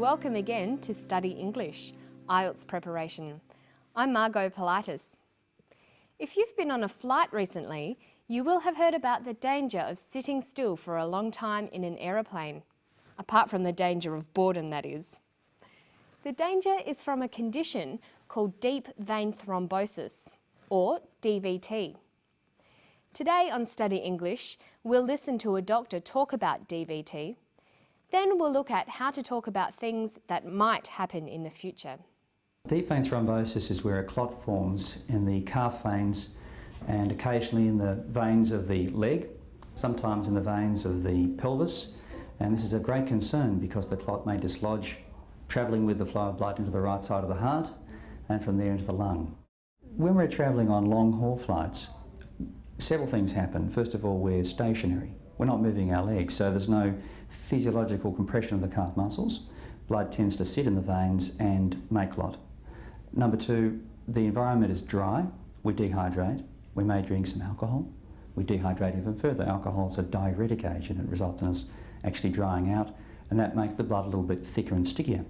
welcome again to Study English, IELTS preparation. I'm Margot Politis. If you've been on a flight recently, you will have heard about the danger of sitting still for a long time in an aeroplane, apart from the danger of boredom, that is. The danger is from a condition called deep vein thrombosis, or DVT. Today on Study English, we'll listen to a doctor talk about DVT. Then we'll look at how to talk about things that might happen in the future. Deep vein thrombosis is where a clot forms in the calf veins and occasionally in the veins of the leg, sometimes in the veins of the pelvis. And this is a great concern because the clot may dislodge, travelling with the flow of blood into the right side of the heart and from there into the lung. When we're travelling on long haul flights, several things happen. First of all, we're stationary. We're not moving our legs, so there's no physiological compression of the calf muscles. Blood tends to sit in the veins and make clot. Number two, the environment is dry. We dehydrate. We may drink some alcohol. We dehydrate even further. Alcohol is a diuretic agent. It results in us actually drying out, and that makes the blood a little bit thicker and stickier.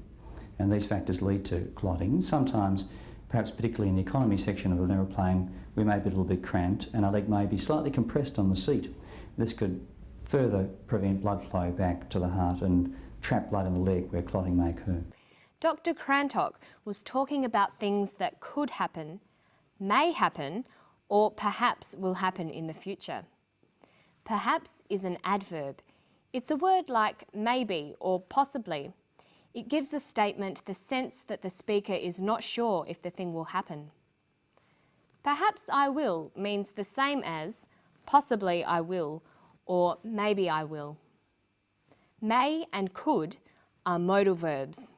And these factors lead to clotting. Sometimes, perhaps particularly in the economy section of an aeroplane, we may be a little bit cramped and our leg may be slightly compressed on the seat. This could further prevent blood flow back to the heart and trap blood in the leg where clotting may occur. Dr. Crantock was talking about things that could happen, may happen, or perhaps will happen in the future. Perhaps is an adverb. It's a word like maybe or possibly. It gives a statement the sense that the speaker is not sure if the thing will happen. Perhaps I will means the same as possibly I will or maybe I will. May and could are modal verbs.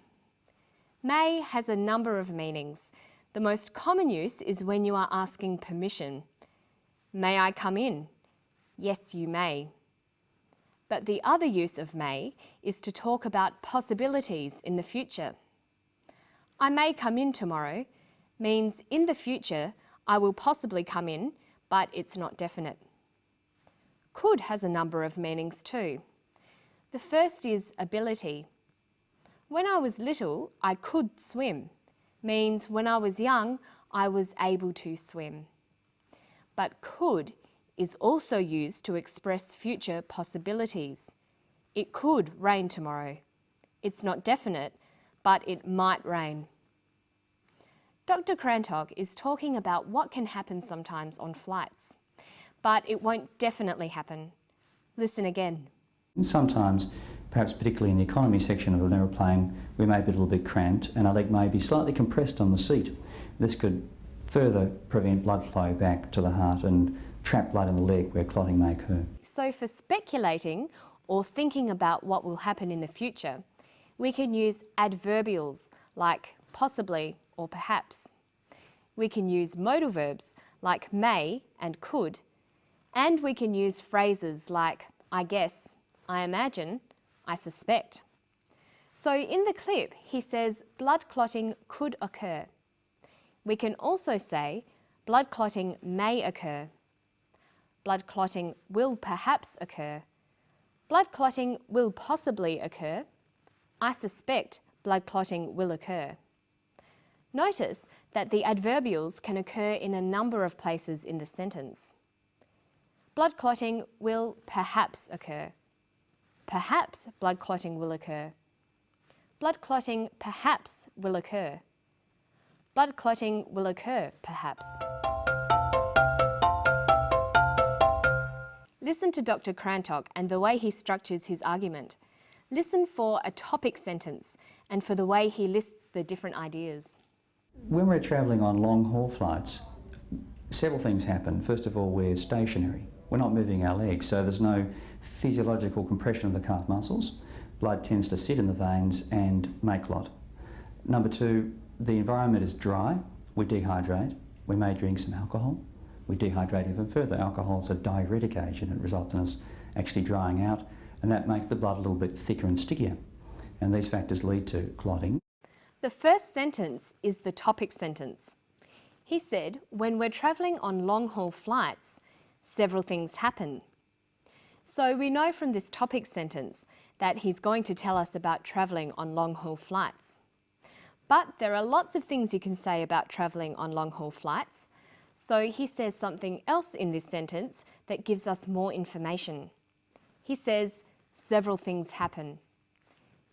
May has a number of meanings. The most common use is when you are asking permission. May I come in? Yes, you may. But the other use of may is to talk about possibilities in the future. I may come in tomorrow means in the future I will possibly come in, but it's not definite. Could has a number of meanings too. The first is ability. When I was little, I could swim, means when I was young, I was able to swim. But could is also used to express future possibilities. It could rain tomorrow. It's not definite, but it might rain. Dr. Crantock is talking about what can happen sometimes on flights, but it won't definitely happen. Listen again. Sometimes, perhaps particularly in the economy section of an aeroplane, we may be a little bit cramped and our leg may be slightly compressed on the seat. This could further prevent blood flow back to the heart and trap blood in the leg where clotting may occur. So for speculating or thinking about what will happen in the future, we can use adverbials like possibly or perhaps. We can use modal verbs like may and could, and we can use phrases like I guess, I imagine, I suspect. So in the clip, he says blood clotting could occur. We can also say blood clotting may occur. Blood clotting will perhaps occur. Blood clotting will possibly occur. I suspect blood clotting will occur. Notice that the adverbials can occur in a number of places in the sentence. Blood clotting will perhaps occur. Perhaps blood clotting will occur. Blood clotting perhaps will occur. Blood clotting will occur perhaps. Listen to Dr. Crantock and the way he structures his argument. Listen for a topic sentence and for the way he lists the different ideas. When we're travelling on long haul flights, several things happen. First of all, we're stationary. We're not moving our legs, so there's no physiological compression of the calf muscles. Blood tends to sit in the veins and make clot. Number two, the environment is dry. We dehydrate. We may drink some alcohol. We dehydrate even further. Alcohol is a diuretic agent. It results in us actually drying out, and that makes the blood a little bit thicker and stickier. And these factors lead to clotting. The first sentence is the topic sentence. He said, when we're travelling on long-haul flights, several things happen. So we know from this topic sentence that he's going to tell us about travelling on long-haul flights. But there are lots of things you can say about travelling on long-haul flights, so he says something else in this sentence that gives us more information. He says, several things happen.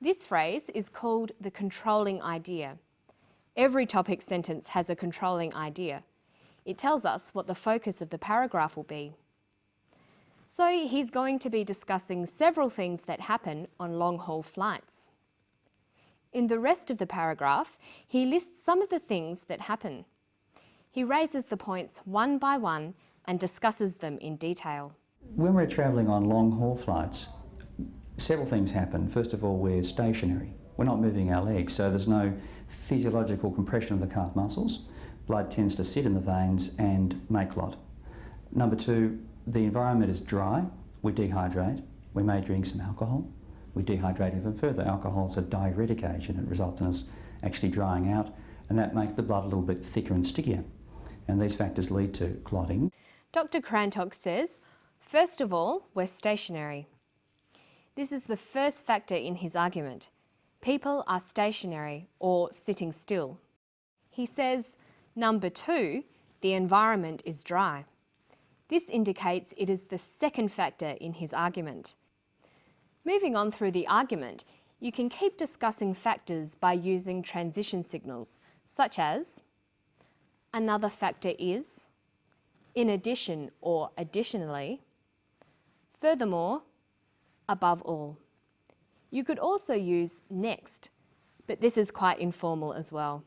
This phrase is called the controlling idea. Every topic sentence has a controlling idea. It tells us what the focus of the paragraph will be. So he's going to be discussing several things that happen on long-haul flights. In the rest of the paragraph, he lists some of the things that happen. He raises the points one by one and discusses them in detail. When we're travelling on long-haul flights, several things happen. First of all, we're stationary. We're not moving our legs, so there's no physiological compression of the calf muscles. Blood tends to sit in the veins and make clot. Number two, the environment is dry. We dehydrate. We may drink some alcohol. We dehydrate even further. Alcohol is a diuretic agent. It results in us actually drying out, and that makes the blood a little bit thicker and stickier. And these factors lead to clotting. Dr. Crantock says, first of all, we're stationary. This is the first factor in his argument. People are stationary or sitting still. He says, number two, the environment is dry. This indicates it is the second factor in his argument. Moving on through the argument, you can keep discussing factors by using transition signals, such as another factor is, in addition or additionally, furthermore, above all. You could also use next, but this is quite informal as well.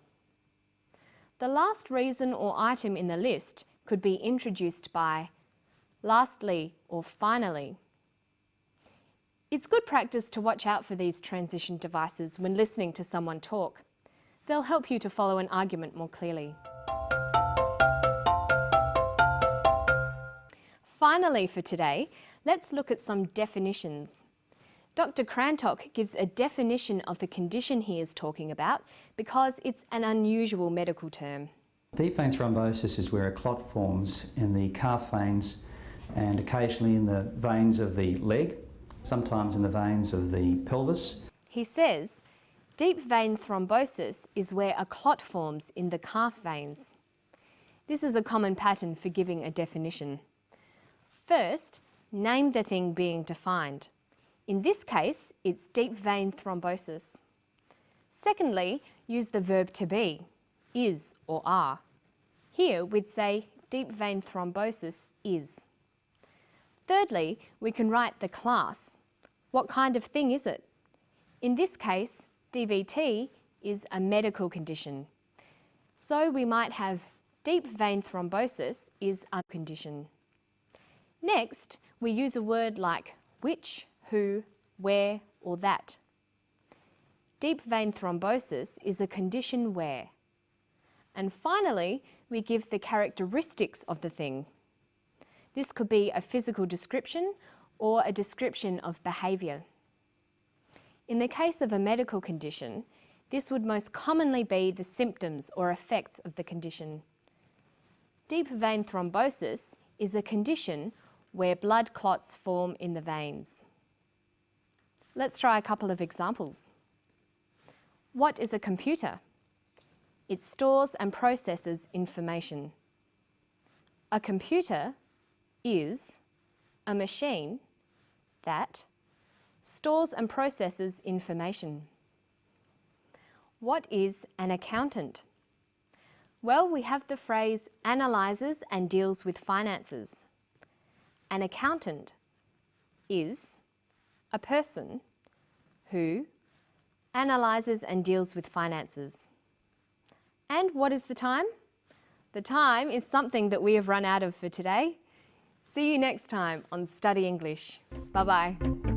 The last reason or item in the list could be introduced by lastly or finally. It's good practice to watch out for these transition devices when listening to someone talk. They'll help you to follow an argument more clearly. Finally for today, let's look at some definitions. Dr. Crantock gives a definition of the condition he is talking about because it's an unusual medical term. Deep vein thrombosis is where a clot forms in the calf veins and occasionally in the veins of the leg, sometimes in the veins of the pelvis. He says, deep vein thrombosis is where a clot forms in the calf veins. This is a common pattern for giving a definition. First, name the thing being defined. In this case, it's deep vein thrombosis. Secondly, use the verb to be, is or are. Here we'd say deep vein thrombosis is. Thirdly, we can write the class. What kind of thing is it? In this case, DVT is a medical condition. So we might have deep vein thrombosis is a condition. Next, we use a word like which, who, where, or that. Deep vein thrombosis is a condition where. And finally, we give the characteristics of the thing. This could be a physical description or a description of behaviour. In the case of a medical condition, this would most commonly be the symptoms or effects of the condition. Deep vein thrombosis is a condition where blood clots form in the veins. Let's try a couple of examples. What is a computer? It stores and processes information. A computer is a machine that stores and processes information. What is an accountant? Well, we have the phrase analyses and deals with finances. An accountant is a person who analyses and deals with finances. And what is the time? The time is something that we have run out of for today. See you next time on Study English. Bye-bye.